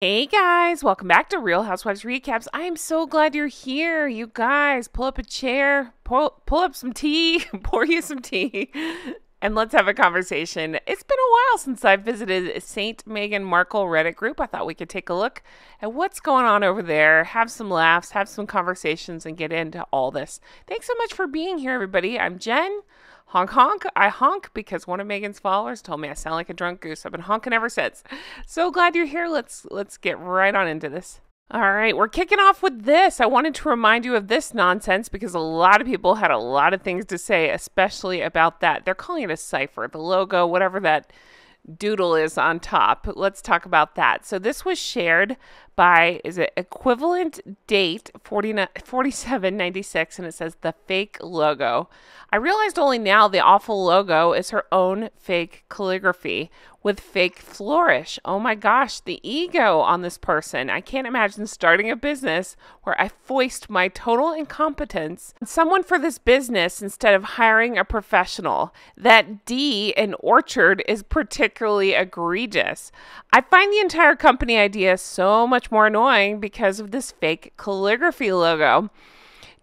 Hey guys, welcome back to Real Housewives Recaps. I am so glad you're here. You guys, pull up a chair, pull up some tea, pour you some tea, and let's have a conversation. It's been a while since I've visited St. Meghan Markle Reddit group. I thought we could take a look at what's going on over there, have some laughs, have some conversations, and get into all this. Thanks so much for being here, everybody. I'm Jen. Honk honk. I honk because one of Meghan's followers told me I sound like a drunk goose. I've been honking ever since. So glad you're here. Let's get right on into this. All right, we're kicking off with this. I wanted to remind you of this nonsense because a lot of people had a lot of things to say, especially about that. They're calling it a cipher, the logo, whatever that doodle is on top. Let's talk about that. So this was shared by, is it equivalent date 4796, and it says the fake logo. I realized only now the awful logo is her own fake calligraphy with fake flourish. Oh my gosh, the ego on this person. I can't imagine starting a business where I foist my total incompetence on someone for this business instead of hiring a professional. That D in orchard is particularly egregious. I find the entire company idea so much more annoying because of this fake calligraphy logo.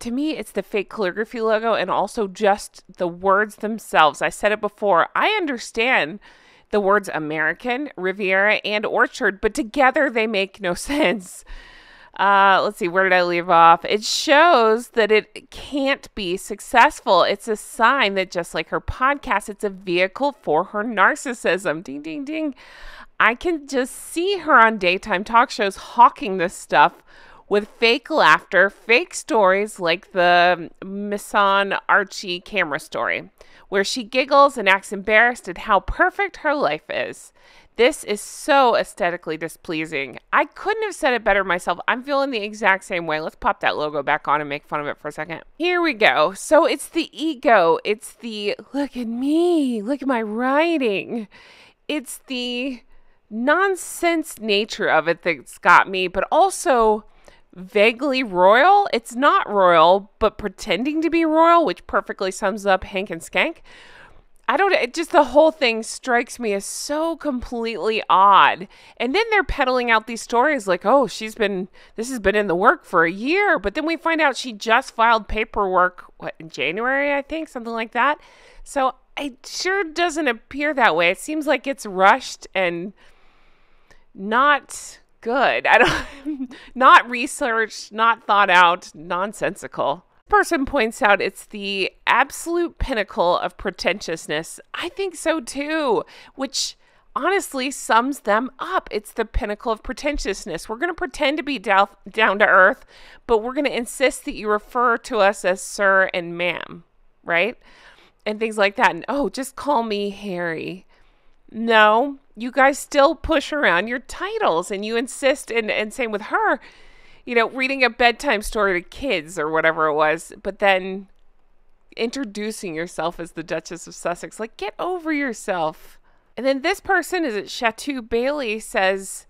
To me, it's the fake calligraphy logo and also just the words themselves. I said it before. I understand the words American, Riviera, and orchard, but together they make no sense. Let's see, where did I leave off? It shows that it can't be successful. It's a sign that just like her podcast, it's a vehicle for her narcissism. Ding, ding, ding. I can just see her on daytime talk shows hawking this stuff with fake laughter, fake stories like the Misson Archie camera story, where she giggles and acts embarrassed at how perfect her life is. This is so aesthetically displeasing. I couldn't have said it better myself. I'm feeling the exact same way. Let's pop that logo back on and make fun of it for a second. Here we go. So it's the ego. It's the, look at me, look at my writing. It's the nonsense nature of it that's got me, but also vaguely royal. It's not royal, but pretending to be royal, which perfectly sums up Hank and Skank. The whole thing strikes me as so completely odd. And then they're peddling out these stories like, oh, this has been in the work for a year. But then we find out she just filed paperwork, in January, I think, something like that. So it sure doesn't appear that way. It seems like it's rushed and not good. Not researched, not thought out, nonsensical. Person points out it's the absolute pinnacle of pretentiousness. I think so too, which honestly sums them up. It's the pinnacle of pretentiousness. We're going to pretend to be down to earth, but we're going to insist that you refer to us as sir and ma'am, right? And things like that. And oh, just call me Harry. No, you guys still push around your titles and you insist, and same with her, reading a bedtime story to kids or whatever it was, but then introducing yourself as the Duchess of Sussex. Like, get over yourself. And then this person, is it Chateau Bailey, says,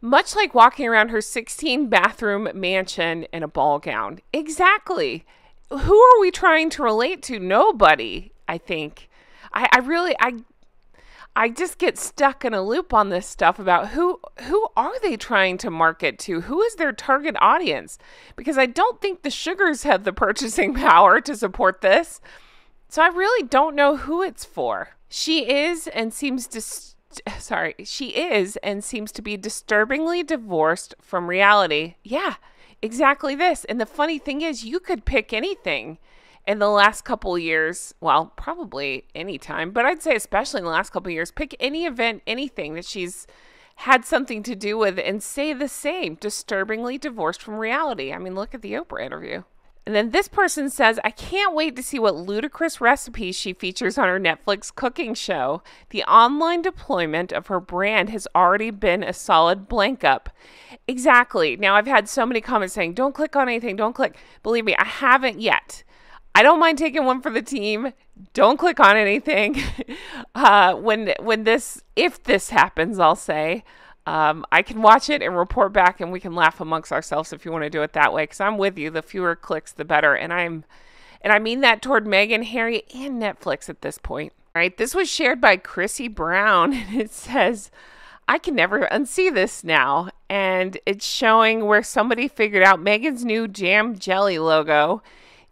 much like walking around her 16-bathroom mansion in a ball gown. Exactly. Who are we trying to relate to? Nobody, I think. I just get stuck in a loop on this stuff about who are they trying to market to? Who is their target audience? Because I don't think the Sugars have the purchasing power to support this. So I really don't know who it's for. She is and seems to be disturbingly divorced from reality. Yeah, exactly this. And the funny thing is, you could pick anything in the last couple years, well, probably any time, but I'd say especially in the last couple years, pick any event, anything that she's had something to do with and say the same, disturbingly divorced from reality. I mean, look at the Oprah interview. And then this person says, I can't wait to see what ludicrous recipes she features on her Netflix cooking show. The online deployment of her brand has already been a solid blank up. Exactly. Now, I've had so many comments saying, don't click on anything, don't click. Believe me, I haven't yet. I don't mind taking one for the team. Don't click on anything. If this happens, I'll say, I can watch it and report back, and we can laugh amongst ourselves if you want to do it that way. Because I'm with you. The fewer clicks, the better. And I mean that toward Meghan, Harry, and Netflix at this point. All right. This was shared by Chrissy Brown, and it says, I can never unsee this now. And it's showing where somebody figured out Meghan's new jam jelly logo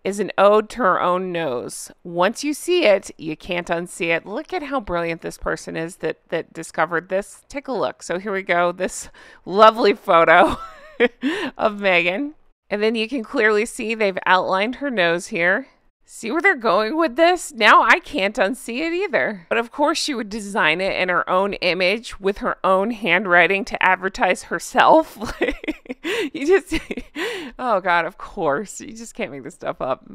is an ode to her own nose. Once you see it, you can't unsee it. Look at how brilliant this person is that discovered this. Take a look. So here we go. This lovely photo of Meghan. And then you can clearly see they've outlined her nose here. See where they're going with this? Now I can't unsee it either. But of course she would design it in her own image with her own handwriting to advertise herself. Oh God, of course. You just can't make this stuff up.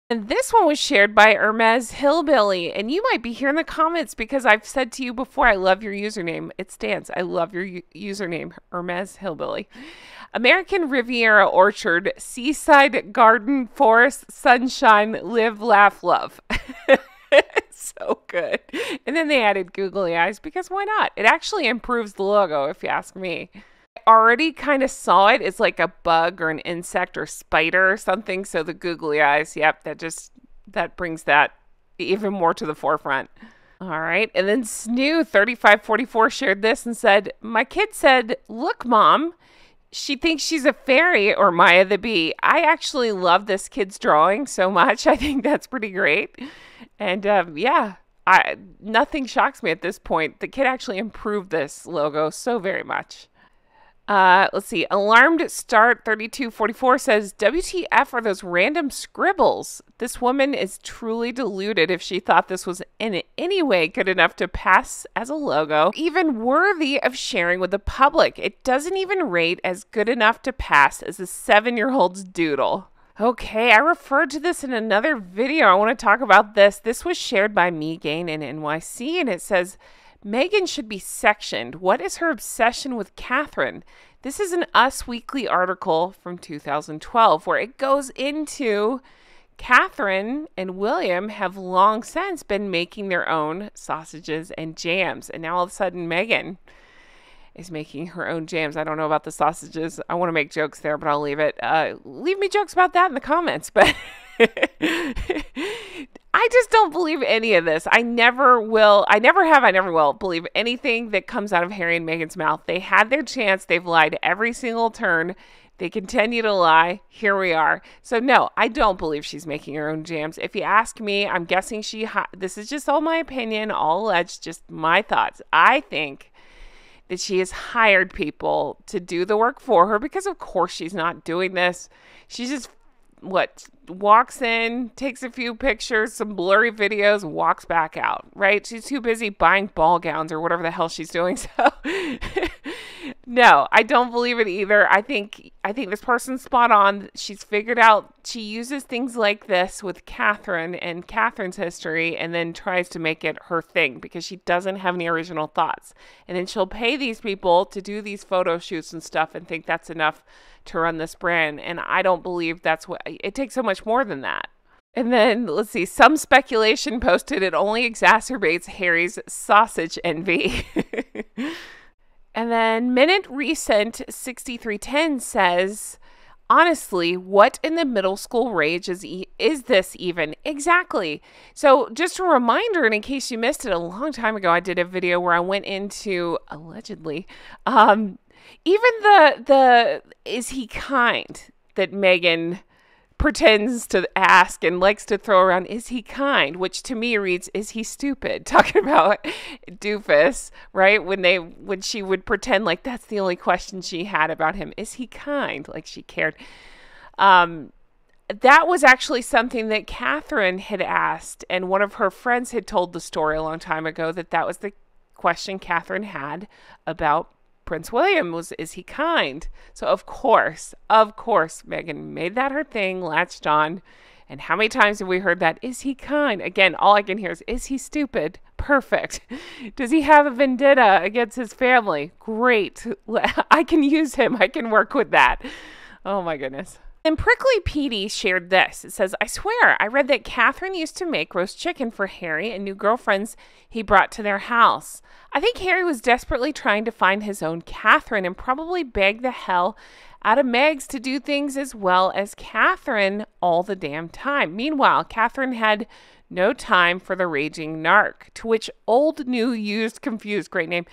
And this one was shared by Hermes Hillbilly. And you might be here in the comments because I've said to you before, I love your username. It stands. I love your username, Hermes Hillbilly. American Riviera Orchard, Seaside Garden, Forest, Sunshine, Live, Laugh, Love. So good. And then they added googly eyes because why not? It actually improves the logo if you ask me. I already kind of saw it. It's like a bug or an insect or spider or something. So the googly eyes, yep, that brings that even more to the forefront. All right. And then Snoo3544 shared this and said, my kid said, look, Mom, she thinks she's a fairy or Maya the Bee. I actually love this kid's drawing so much. I think that's pretty great. And yeah, nothing shocks me at this point. The kid actually improved this logo so very much. Let's see. Alarmed Start 3244 says, WTF are those random scribbles? This woman is truly deluded if she thought this was in any way good enough to pass as a logo, even worthy of sharing with the public. It doesn't even rate as good enough to pass as a 7-year-old's doodle. Okay, I referred to this in another video. I want to talk about this. This was shared by Meghan in NYC, and it says, Meghan should be sectioned. What is her obsession with Catherine? This is an Us Weekly article from 2012 where it goes into Catherine and William have long since been making their own sausages and jams. And now all of a sudden Meghan is making her own jams. I don't know about the sausages. I want to make jokes there, but I'll leave it. Leave me jokes about that in the comments. But I just don't believe any of this. I never will. I never have. I never will believe anything that comes out of Harry and Meghan's mouth. They had their chance. They've lied every single turn. They continue to lie. Here we are. So no, I don't believe she's making her own jams. If you ask me, I'm guessing this is just all my opinion, all alleged, just my thoughts. I think that she has hired people to do the work for her because of course she's not doing this. She's just walks in, takes a few pictures, some blurry videos, walks back out, right? She's too busy buying ball gowns or whatever the hell she's doing. So no, I don't believe it either. I think this person's spot on. She's figured out she uses things like this with Catherine and Catherine's history and then tries to make it her thing because she doesn't have any original thoughts. And then she'll pay these people to do these photo shoots and stuff and think that's enough to run this brand. And I don't believe that's what it takes so much more than that. And then let's see, some speculation posted it only exacerbates Harry's sausage envy. And then Minute Recent 6310 says, honestly, what in the middle school rage is this even? Exactly. So just a reminder, and in case you missed it, a long time ago, I did a video where I went into, allegedly, even the is he kind that Meghan pretends to ask and likes to throw around, is he kind? Which to me reads, is he stupid? Talking about doofus, right? When she would pretend like that's the only question she had about him. Is he kind? Like she cared. That was actually something that Catherine had asked, and one of her friends had told the story a long time ago that was the question Catherine had about Prince William was, is he kind? So of course, Meghan made that her thing, latched on. And how many times have we heard that? Is he kind? Again, all I can hear is he stupid? Perfect. Does he have a vendetta against his family? Great. I can use him. I can work with that. Oh my goodness. And Prickly Petey shared this. It says, I swear, I read that Catherine used to make roast chicken for Harry and new girlfriends he brought to their house. I think Harry was desperately trying to find his own Catherine and probably begged the hell out of Megs to do things as well as Catherine all the damn time. Meanwhile, Catherine had No time for the raging narc. To which old, new, used, confused, great name,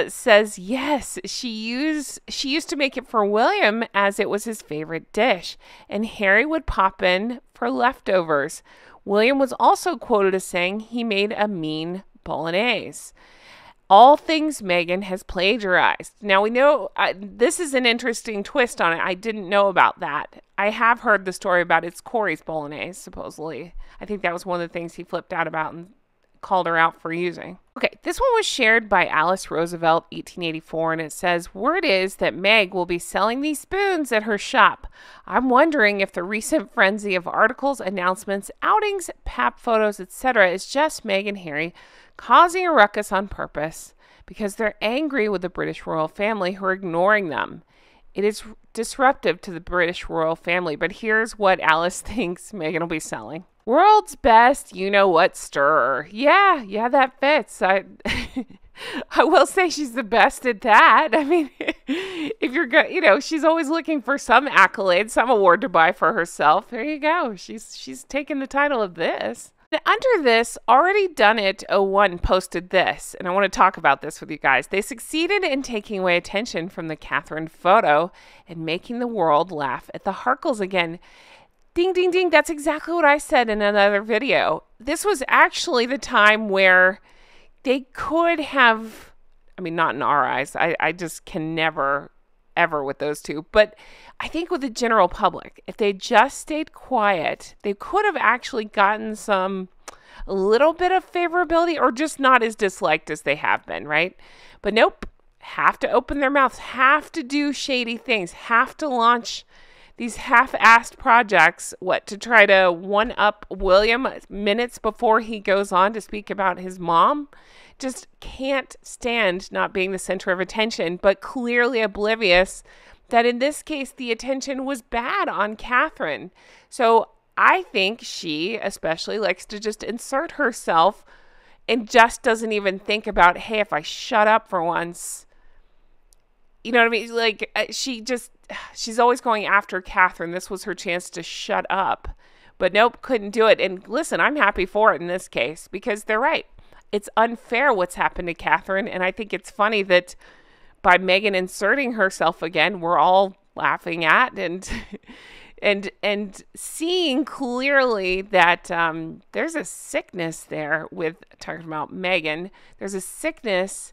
says yes, she used to make it for William as it was his favorite dish, and Harry would pop in for leftovers. William was also quoted as saying he made a mean bolognese. All things Meghan has plagiarized. Now we know this is an interesting twist on it. I didn't know about that. I have heard the story about it's Corey's bolognese, supposedly. I think that was one of the things he flipped out about and called her out for using. Okay, this one was shared by Alice Roosevelt, 1884, and it says, word is that Meg will be selling these spoons at her shop. I'm wondering if the recent frenzy of articles, announcements, outings, pap photos, etc. is just Meg and Harry causing a ruckus on purpose because they're angry with the British royal family who are ignoring them. It is disruptive to the British royal family, but here's what Alice thinks Meghan will be selling. World's best, you-know-what stirrer. Yeah, that fits. I will say she's the best at that. I mean, if you're she's always looking for some accolade, some award to buy for herself. There you go. She's taken the title of this. Under this, Already Done It 01 posted this, and I want to talk about this with you guys. They succeeded in taking away attention from the Catherine photo and making the world laugh at the Harkles again. Ding, ding, ding. That's exactly what I said in another video. This was actually the time where they could have, I mean, not in our eyes. I just can never, ever with those two. But I think with the general public, if they just stayed quiet, they could have actually gotten a little bit of favorability or just not as disliked as they have been, right? But nope, have to open their mouths, have to do shady things, have to launch these half-assed projects, to try to one-up William minutes before he goes on to speak about his mom. Just can't stand not being the center of attention, but clearly oblivious that in this case, the attention was bad on Catherine. So I think she especially likes to just insert herself and just doesn't even think about, hey, if I shut up for once, you know what I mean? Like, she's always going after Catherine. This was her chance to shut up. But nope, couldn't do it. And listen, I'm happy for it in this case because they're right. It's unfair what's happened to Catherine. And I think it's funny that by Meghan inserting herself again, we're all laughing at and seeing clearly that there's a sickness there with talking about Meghan. There's a sickness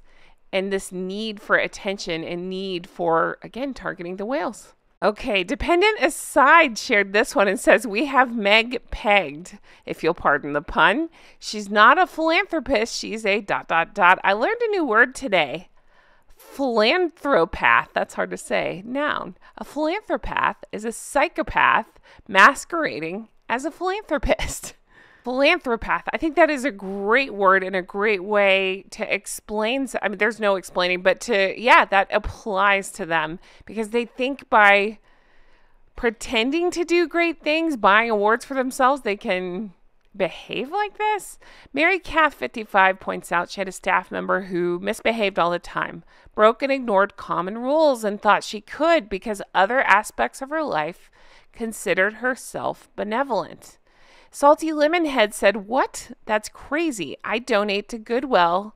and this need for attention and need for, again, targeting the whales. Okay, Dependent Aside shared this one and says, we have Meg pegged, if you'll pardon the pun. She's not a philanthropist. She's a ... I learned a new word today. Philanthropath. That's hard to say. Noun. A philanthropath is a psychopath masquerading as a philanthropist. Philanthropath. I think that is a great word and a great way to explain. I mean, there's no explaining, but that applies to them because they think by pretending to do great things, buying awards for themselves, they can behave like this. Mary Cath 55 points out she had a staff member who misbehaved all the time, broke and ignored common rules and thought she could because other aspects of her life considered herself benevolent. Salty Lemonhead said, what? That's crazy. I donate to Goodwill.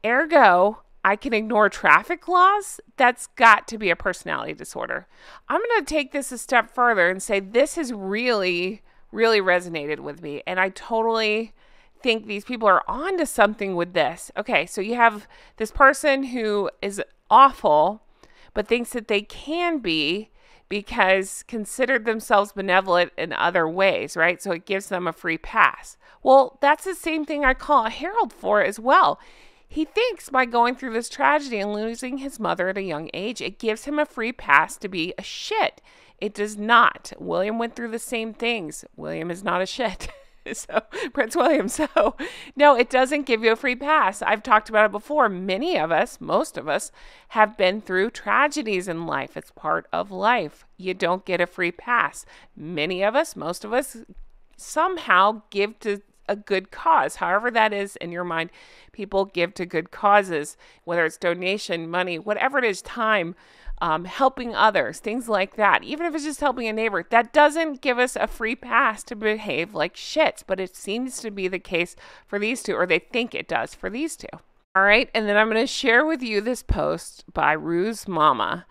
Ergo, I can ignore traffic laws? That's got to be a personality disorder. I'm going to take this a step further and say this has really, really resonated with me. And I totally think these people are onto something with this. Okay, so you have this person who is awful, but thinks that they can be because considered themselves benevolent in other ways, right? So it gives them a free pass. Well, that's the same thing I call Harold for as well. He thinks by going through this tragedy and losing his mother at a young age, it gives him a free pass to be a shit. It does not. William went through the same things. William is not a shit. So Prince William. So no, it doesn't give you a free pass. I've talked about it before. Many of us, most of us, have been through tragedies in life. It's part of life. You don't get a free pass. Many of us, most of us, somehow give to a good cause. However that is in your mind, people give to good causes, whether it's donation, money, whatever it is, time. helping others, things like that. Even if it's just helping a neighbor, that doesn't give us a free pass to behave like shits. But it seems to be the case for these two, or they think it does for these two. All right, and then I'm going to share with you this post by Rue's Mama.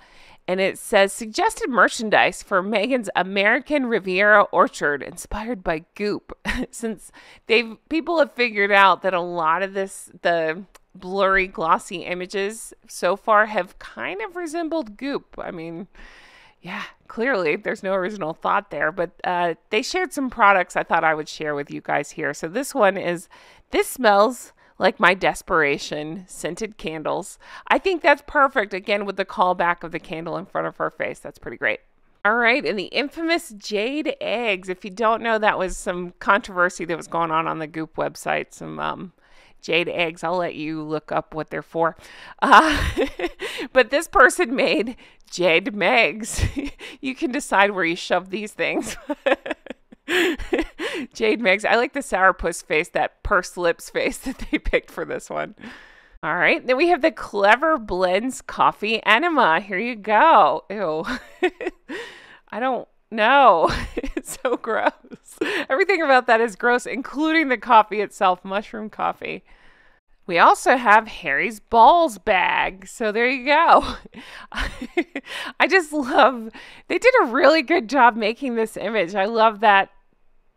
And it says, suggested merchandise for Meghan's American Riviera Orchard inspired by Goop. Since people have figured out that a lot of the blurry, glossy images so far have kind of resembled Goop. I mean, yeah, clearly there's no original thought there. But they shared some products I thought I would share with you guys here. So this one is, this smells like my desperation, scented candles. I think that's perfect, again, with the callback of the candle in front of her face. That's pretty great. All right, and the infamous jade eggs. If you don't know, that was some controversy that was going on the Goop website. Some jade eggs. I'll let you look up what they're for. But this person made jade megs. You can decide where you shove these things. Jade Megs. I like the sourpuss face, that pursed lips face that they picked for this one. All right. Then we have the Clever Blends Coffee Enema. Here you go. Ew. I don't know. It's so gross. Everything about that is gross, including the coffee itself, mushroom coffee. We also have Harry's balls bag. So there you go. I just love, they did a really good job making this image. I love that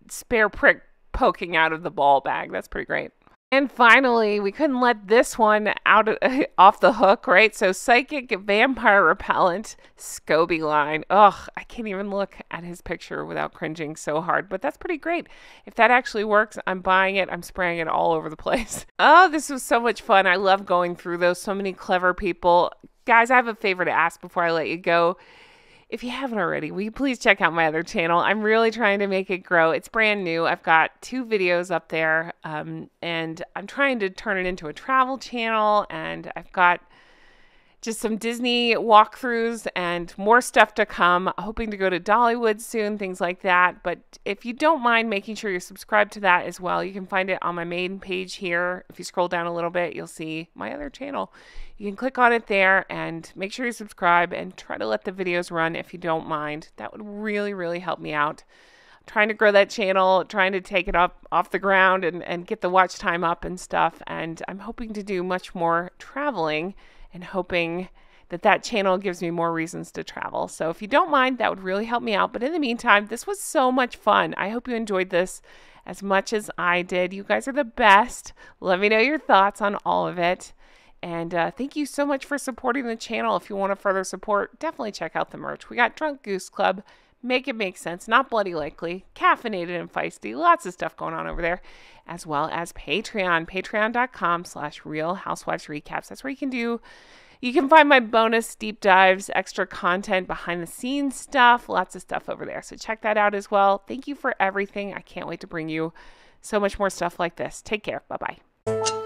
spare prick poking out of the ball bag. That's pretty great. And finally, we couldn't let this one off the hook, right? So Psychic Vampire Repellent SCOBY line. Ugh, I can't even look at his picture without cringing so hard, but that's pretty great. If that actually works, I'm buying it. I'm spraying it all over the place. Oh, this was so much fun. I love going through those. So many clever people. Guys, I have a favor to ask before I let you go. If you haven't already, will you please check out my other channel? I'm really trying to make it grow. It's brand new. I've got 2 videos up there, and I'm trying to turn it into a travel channel, and I've got just some Disney walkthroughs and more stuff to come. Hoping to go to Dollywood soon, things like that. But if you don't mind making sure you're subscribed to that as well, you can find it on my main page here. If you scroll down a little bit, you'll see my other channel. You can click on it there and make sure you subscribe and try to let the videos run if you don't mind. That would really, really help me out. I'm trying to grow that channel, trying to take it up off the ground and get the watch time up and stuff. And I'm hoping to do much more traveling and hoping that that channel gives me more reasons to travel. So if you don't mind, that would really help me out. But in the meantime, this was so much fun. I hope you enjoyed this as much as I did. You guys are the best. Let me know your thoughts on all of it. And thank you so much for supporting the channel. If you want to further support, definitely check out the merch. We got Drunk Goose Club, Make It Make Sense, Not Bloody Likely, Caffeinated and Feisty, lots of stuff going on over there, as well as Patreon, patreon.com/Real Housewives Recaps. That's where you can find my bonus deep dives, extra content, behind the scenes stuff, lots of stuff over there. So check that out as well. Thank you for everything. I can't wait to bring you so much more stuff like this. Take care. Bye-bye.